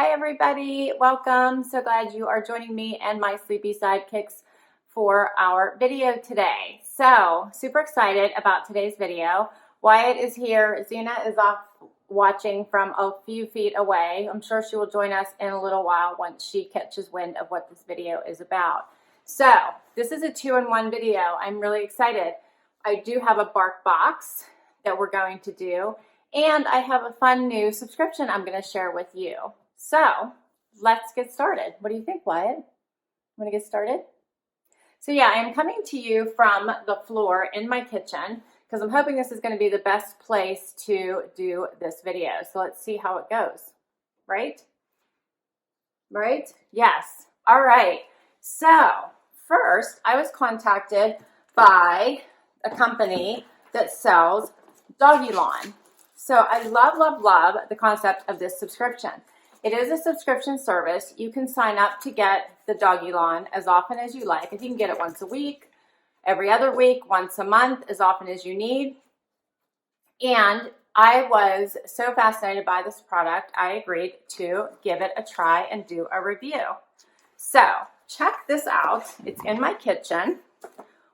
Hi everybody, welcome. So glad you are joining me and my sleepy sidekicks for our video today. So super excited about today's video. Wyatt is here, Xena is off watching from a few feet away. I'm sure she will join us in a little while once she catches wind of what this video is about. So this is a 2-in-1 video. I'm really excited. I do have a BarkBox that we're going to do, and I have a fun new subscription I'm going to share with you. So let's get started. What do you think, Wyatt? Want to get started? So yeah, I'm coming to you from the floor in my kitchen because I'm hoping this is going to be the best place to do this video. So let's see how it goes. Right? Right? Yes. All right. So first, I was contacted by a company that sells Doggy Lawn. So I love, love, love the concept of this subscription. It is a subscription service. You can sign up to get the Doggy Lawn as often as you like. If you can get it once a week, every other week, once a month, as often as you need. And I was so fascinated by this product, I agreed to give it a try and do a review. So check this out. It's in my kitchen.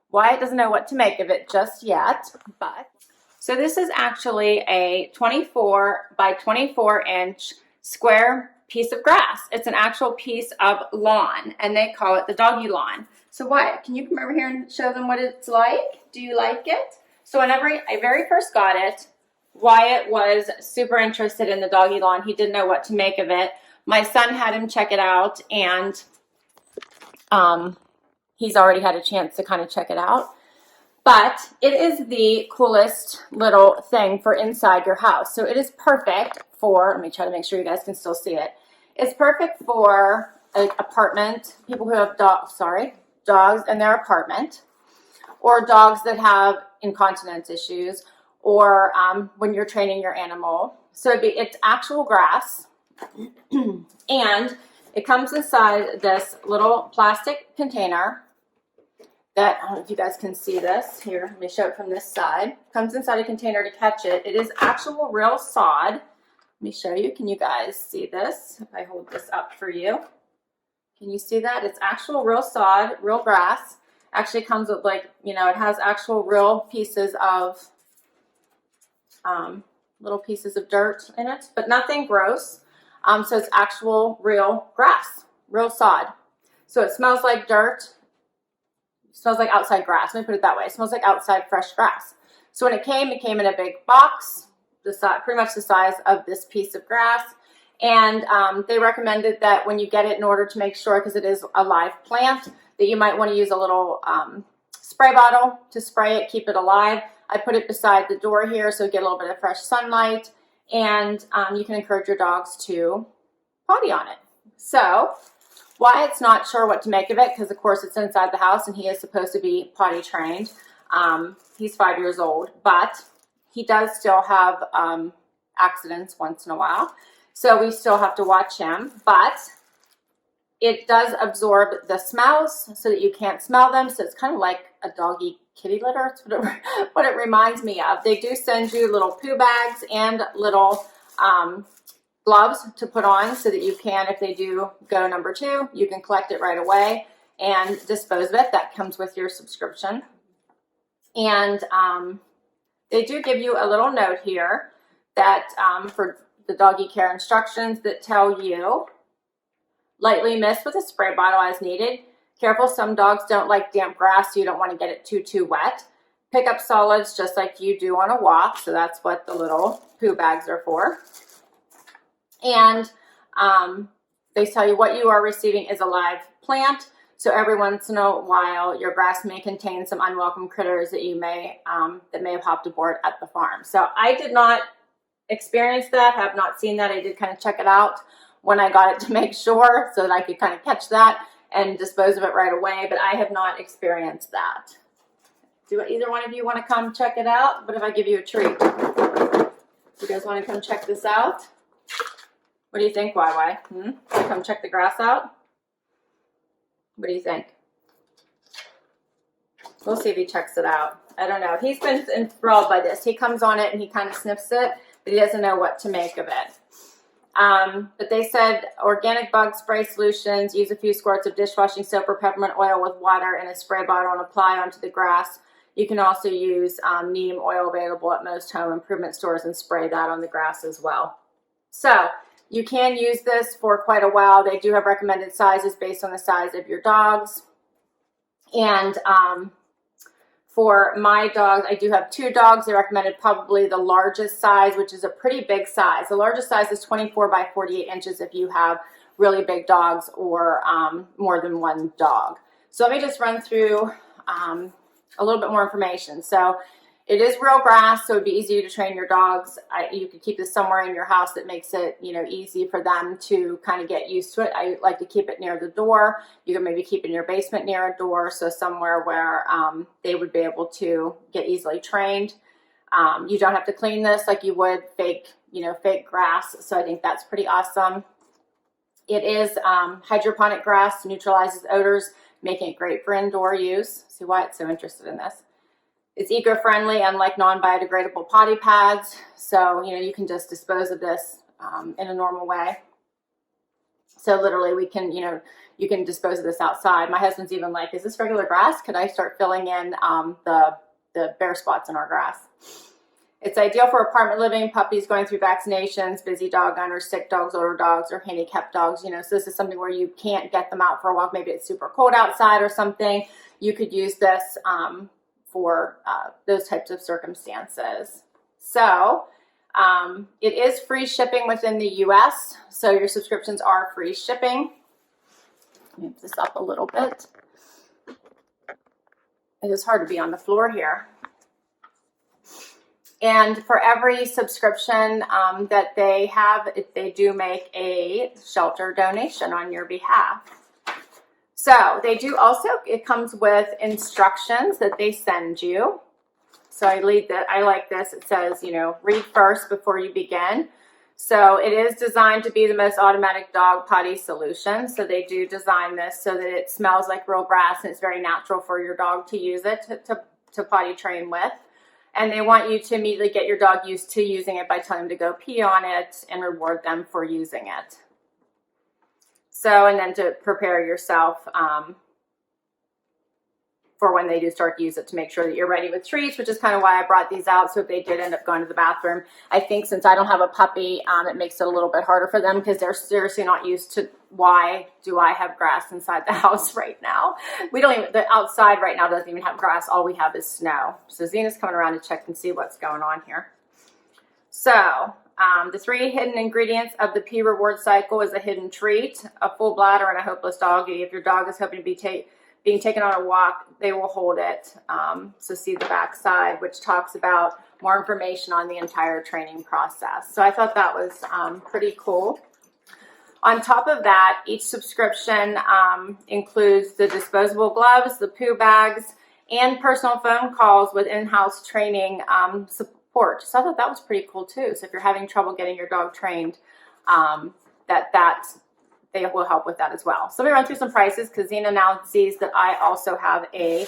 Wyatt doesn't know what to make of it just yet, but so this is actually a 24 by 24 inch square piece of grass. It's an actual piece of lawn, and they call it the Doggy Lawn. So Wyatt, can you come over here and show them what it's like? Do you like it? So whenever I very first got it, Wyatt was super interested in the Doggy Lawn. He didn't know what to make of it. My son had him check it out, and he's already had a chance to kind of check it out. But it is the coolest little thing for inside your house. So it is perfect for, let me try to make sure you guys can still see it. It's perfect for an apartment, people who have dogs in their apartment, or dogs that have incontinence issues, or when you're training your animal. So it's actual grass, and it comes inside this little plastic container that, I don't know if you guys can see this. Here, let me show it from this side. Comes inside a container to catch it. It is actual real sod. Let me show you. Can you guys see this? If I hold this up for you. Can you see that? It's actual real sod, real grass. Actually comes with, like, you know, it has actual real pieces of, little pieces of dirt in it, but nothing gross. So it's actual real grass, real sod. So it smells like dirt. Smells like outside grass. Let me put it that way. It smells like outside fresh grass. So when it came in a big box, pretty much the size of this piece of grass. And they recommended that when you get it, in order to make sure, because it is a live plant, that you might want to use a little spray bottle to spray it, keep it alive. I put it beside the door here so you get a little bit of fresh sunlight, and you can encourage your dogs to potty on it. So Wyatt's not sure what to make of it because, of course, it's inside the house and he is supposed to be potty trained. He's 5 years old, but he does still have accidents once in a while. So we still have to watch him, but it does absorb the smells so that you can't smell them. So it's kind of like a doggy kitty litter. It's what it reminds me of. They do send you little poo bags and little gloves to put on so that you can, if they do go number 2, you can collect it right away and dispose of it. That comes with your subscription. And they do give you a little note here that for the doggy care instructions that tell you, lightly mist with a spray bottle as needed. Careful, some dogs don't like damp grass, so you don't want to get it too wet. Pick up solids just like you do on a walk, so that's what the little poo bags are for. And they tell you what you are receiving is a live plant. So every once in a while, your grass may contain some unwelcome critters that you may that may have hopped aboard at the farm. So I did not experience that, have not seen that. I did kind of check it out when I got it to make sure so that I could kind of catch that and dispose of it right away. But I have not experienced that. Do either one of you want to come check it out? What if I give you a treat? You guys want to come check this out? What do you think, YY? Come check the grass out? What do you think? We'll see if he checks it out. I don't know. He's been enthralled by this. He comes on it and he kind of sniffs it, but he doesn't know what to make of it. But they said organic bug spray solutions, use a few squirts of dishwashing soap or peppermint oil with water in a spray bottle and apply onto the grass. You can also use neem oil available at most home improvement stores and spray that on the grass as well. So you can use this for quite a while. They do have recommended sizes based on the size of your dogs. And for my dogs, I do have 2 dogs. They recommended probably the largest size, which is a pretty big size. The largest size is 24 by 48 inches if you have really big dogs or more than 1 dog. So let me just run through a little bit more information. So it is real grass, so it'd be easy to train your dogs. You could keep this somewhere in your house that makes it, easy for them to kind of get used to it. I like to keep it near the door. You can maybe keep it in your basement near a door, so somewhere where they would be able to get easily trained. You don't have to clean this like you would fake grass. So I think that's pretty awesome. It is hydroponic grass, neutralizes odors, making it great for indoor use. See why it's so interested in this. It's eco-friendly, unlike non-biodegradable potty pads. So, you can just dispose of this in a normal way. So literally we can, you can dispose of this outside. My husband's even like, is this regular grass? Could I start filling in the bare spots in our grass? It's ideal for apartment living, puppies going through vaccinations, busy dog owners, sick dogs, older dogs, or handicapped dogs. So this is something where you can't get them out for a walk. Maybe it's super cold outside or something. You could use this for those types of circumstances. So it is free shipping within the US. So your subscriptions are free shipping. Let me move this up a little bit. It is hard to be on the floor here. And for every subscription that they have, they do make a shelter donation on your behalf. So they do also, it comes with instructions that they send you. So I like this. It says, read first before you begin. So it is designed to be the most automatic dog potty solution. So they do design this so that it smells like real grass and it's very natural for your dog to use it to potty train with. And they want you to immediately get your dog used to using it by telling them to go pee on it and reward them for using it. So, and then to prepare yourself for when they do start to use it, to make sure that you're ready with treats, which is kind of why I brought these out. So if they did end up going to the bathroom, I think since I don't have a puppy, it makes it a little bit harder for them because they're seriously not used to why do I have grass inside the house right now. The outside right now doesn't even have grass. All we have is snow. So Zena's coming around to check and see what's going on here. So the 3 hidden ingredients of the pee reward cycle is a hidden treat, a full bladder, and a hopeless doggy. If your dog is hoping to be being taken on a walk, they will hold it. So see the back side, which talks about more information on the entire training process. So I thought that was pretty cool. On top of that, each subscription includes the disposable gloves, the poo bags, and personal phone calls with in-house training support. So I thought that was pretty cool too. So if you're having trouble getting your dog trained, they will help with that as well. So let me run through some prices because Zena now sees that I also have a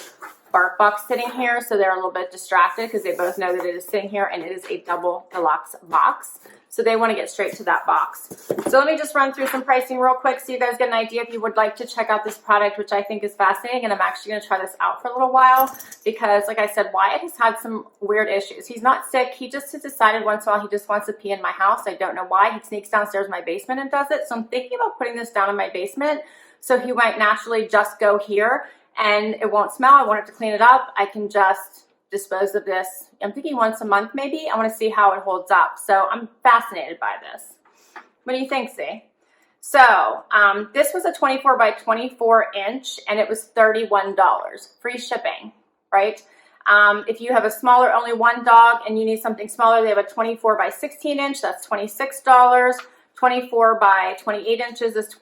BarkBox sitting here. So they're a little bit distracted because they both know that it is sitting here and it is a double deluxe box. So they want to get straight to that box. So let me just run through some pricing real quick so you guys get an idea if you would like to check out this product, which I think is fascinating. And I'm actually going to try this out for a little while because, like I said, Wyatt has had some weird issues. He's not sick. He just has decided once in a while he just wants to pee in my house. I don't know why. He sneaks downstairs in my basement and does it. So I'm thinking about putting this down in my basement so he might naturally just go here and it won't smell. I won't have to clean it up. I can just dispose of this. I'm thinking once a month maybe. I want to see how it holds up. So I'm fascinated by this. What do you think, Z? So this was a 24 by 24 inch and it was $31. Free shipping, right? If you have a smaller, only 1 dog and you need something smaller, they have a 24 by 16 inch. That's $26. 24 by 28 inches is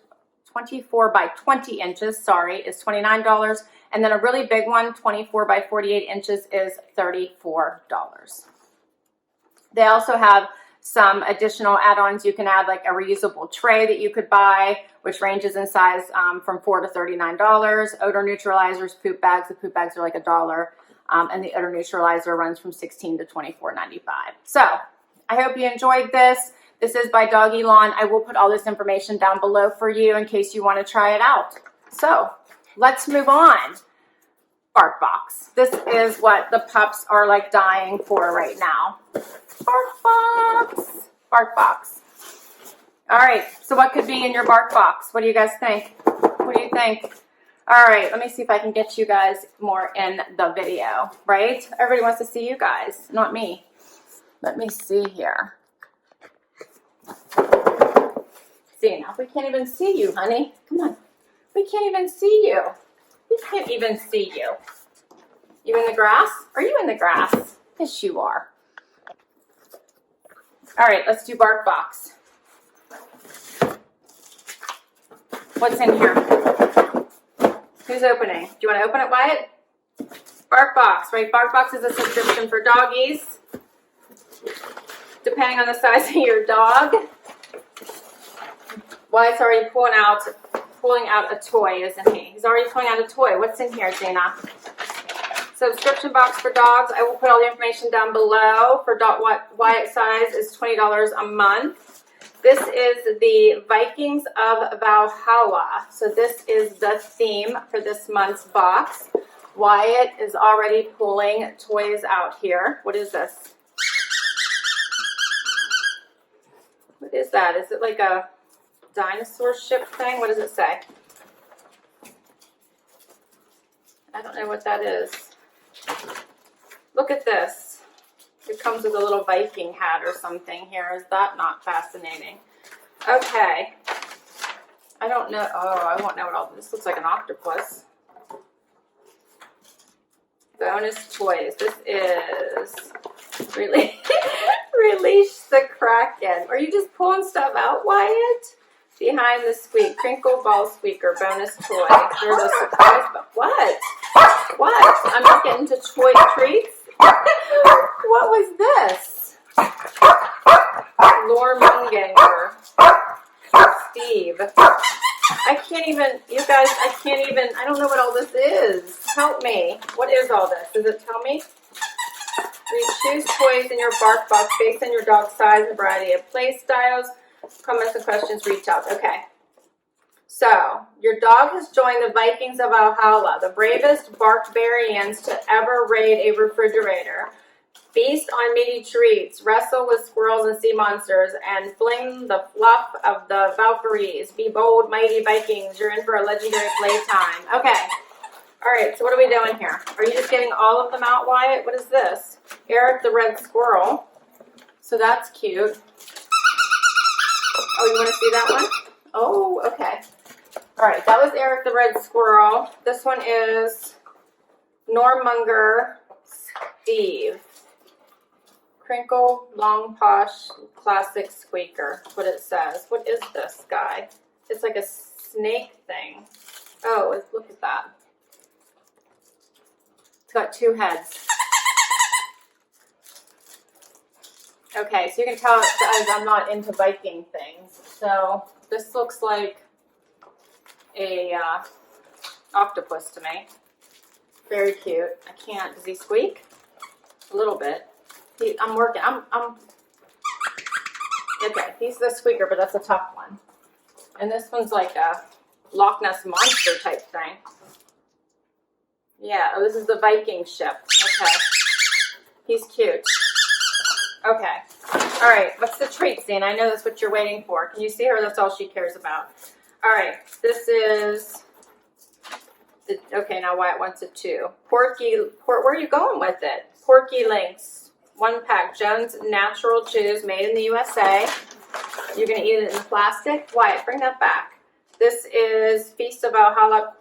24 by 20 inches, sorry, is $29. And then a really big one, 24 by 48 inches, is $34. They also have some additional add-ons. You can add like a reusable tray that you could buy, which ranges in size from $4 to $39. Odor neutralizers, poop bags. The poop bags are like $1. And the odor neutralizer runs from $16 to $24.95. So I hope you enjoyed this. This is by Doggy Lawn. I will put all this information down below for you in case you want to try it out. So let's move on. BarkBox. This is what the pups are like dying for right now. BarkBox. BarkBox. All right, so what could be in your BarkBox? What do you guys think? What do you think? All right, let me see if I can get you guys more in the video, right? Everybody wants to see you guys, not me. Let me see here. See, now we can't even see you, honey. Come on. We can't even see you. We can't even see you. You in the grass? Are you in the grass? Yes, you are. All right, let's do BarkBox. What's in here? Who's opening? Do you want to open it, Wyatt? BarkBox, right? BarkBox is a subscription for doggies. Depending on the size of your dog. Wyatt's already pulling out a toy, isn't he? He's already pulling out a toy. What's in here, Dana? Subscription box for dogs. I will put all the information down below. For Wyatt size is $20 a month. This is the Vikings of Valhalla. So this is the theme for this month's box. Wyatt is already pulling toys out here. What is this? What is that? Is it like a dinosaur ship thing? What does it say? I don't know what that is. Look at this. It comes with a little Viking hat or something here. Is that not fascinating? Okay. I don't know. Oh, I won't know what all this looks like. An octopus. Bonus toys. This is really Release the Kraken. Are you just pulling stuff out, Wyatt? Behind the squeak. Crinkle ball squeaker. Bonus toy. There's a surprise. But what? What? I'm not getting to toy treats. What was this? Lormunganger. Steve. I can't even, you guys, I don't know what all this is. Help me. What is all this? Does it tell me? Choose toys in your BarkBox based on your dog's size and variety of play styles. Comments and questions, reach out. Okay. So, your dog has joined the Vikings of Valhalla, the bravest barbarians to ever raid a refrigerator. Feast on meaty treats, wrestle with squirrels and sea monsters, and fling the fluff of the Valkyries. Be bold, mighty Vikings. You're in for a legendary playtime. Okay. All right, so what are we doing here? Are you just getting all of them out, Wyatt? What is this? Eric the Red Squirrel. So that's cute. Oh, you want to see that one? Oh, okay. All right, that was Eric the Red Squirrel. This one is Normunger Steve. Crinkle, Long Posh, Classic Squeaker. That's what it says. What is this guy? It's like a snake thing. Oh, look at that. It's got two heads. Okay, so you can tell I'm not into Viking things. So this looks like a octopus to me. Very cute. I can't. Does he squeak? A little bit. I'm working. Okay, he's the squeaker, but that's a tough one. And this one's like a Loch Ness Monster type thing. Yeah, oh, this is the Viking ship. Okay. He's cute. Okay. All right, what's the treat scene? I know that's what you're waiting for. Can you see her? That's all she cares about. All right, this is... Okay, now Wyatt wants a 2. Where are you going with it? Porky Links. 1 pack. Jones Natural Chews, made in the USA. You're going to eat it in plastic? Wyatt, bring that back. This is Feast of Valhalla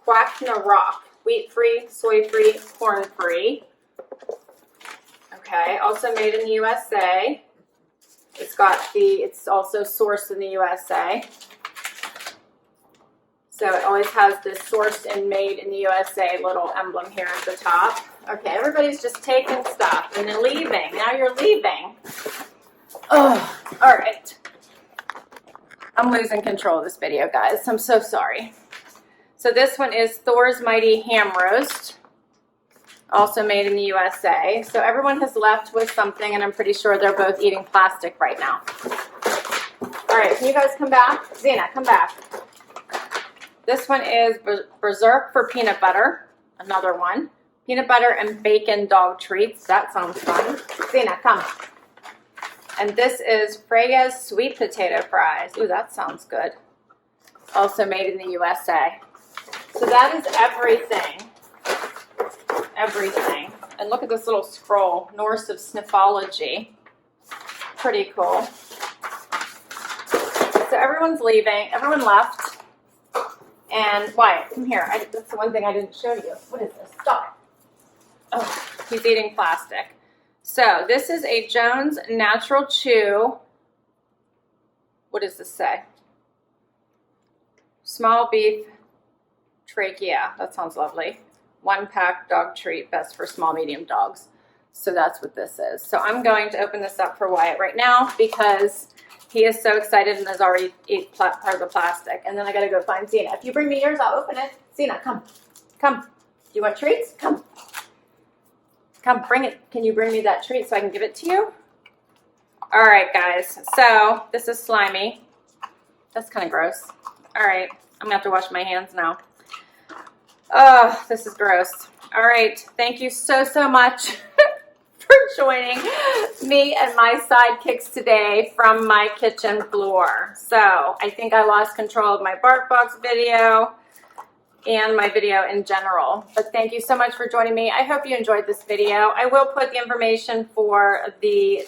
Quackna Rock. Wheat-free, soy-free, corn-free. Okay, also made in the USA. It's also sourced in the USA. So it always has this sourced and made in the USA little emblem here at the top. Okay, everybody's just taking stuff and then leaving. Now you're leaving. Oh, all right. I'm losing control of this video, guys. I'm so sorry. So this one is Thor's Mighty Ham Roast. Also made in the USA. So everyone has left with something, and I'm pretty sure they're both eating plastic right now. All right, can you guys come back? Xena, come back. This one is Berserk for peanut butter. Another one. Peanut butter and bacon dog treats. That sounds fun. Xena, come. And this is Freya's sweet potato fries. Ooh, that sounds good. Also made in the USA. So that is everything. Everything. And look at this little scroll, Norse of Sniffology. Pretty cool. So everyone's leaving. Everyone left. And Wyatt, come here. That's the one thing I didn't show you. What is this? Stop. Oh, he's eating plastic. So this is a Jones Natural Chew. What does this say? Small beef trachea. That sounds lovely. 1-pack dog treat, best for small, medium dogs. So that's what this is. So I'm going to open this up for Wyatt right now because he is so excited and has already ate part of the plastic. And then I got to go find Xena. If you bring me yours, I'll open it. Xena, come. Come. Do you want treats? Come. Come, bring it. Can you bring me that treat so I can give it to you? All right, guys. So this is slimy. That's kind of gross. All right. I'm going to have to wash my hands now. Oh, this is gross. All right. Thank you so, so much for joining me and my sidekicks today from my kitchen floor. So I think I lost control of my BarkBox video and my video in general. But thank you so much for joining me. I hope you enjoyed this video. I will put the information for the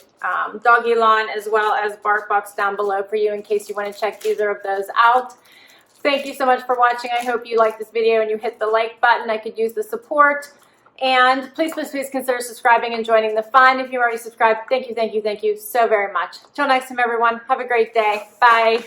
Doggy Lawn as well as BarkBox down below for you in case you want to check either of those out. Thank you so much for watching. I hope you liked this video and you hit the like button. I could use the support. And please, please, please consider subscribing and joining the fun. If you already subscribed, thank you, thank you, thank you so very much. Till next time, everyone. Have a great day. Bye.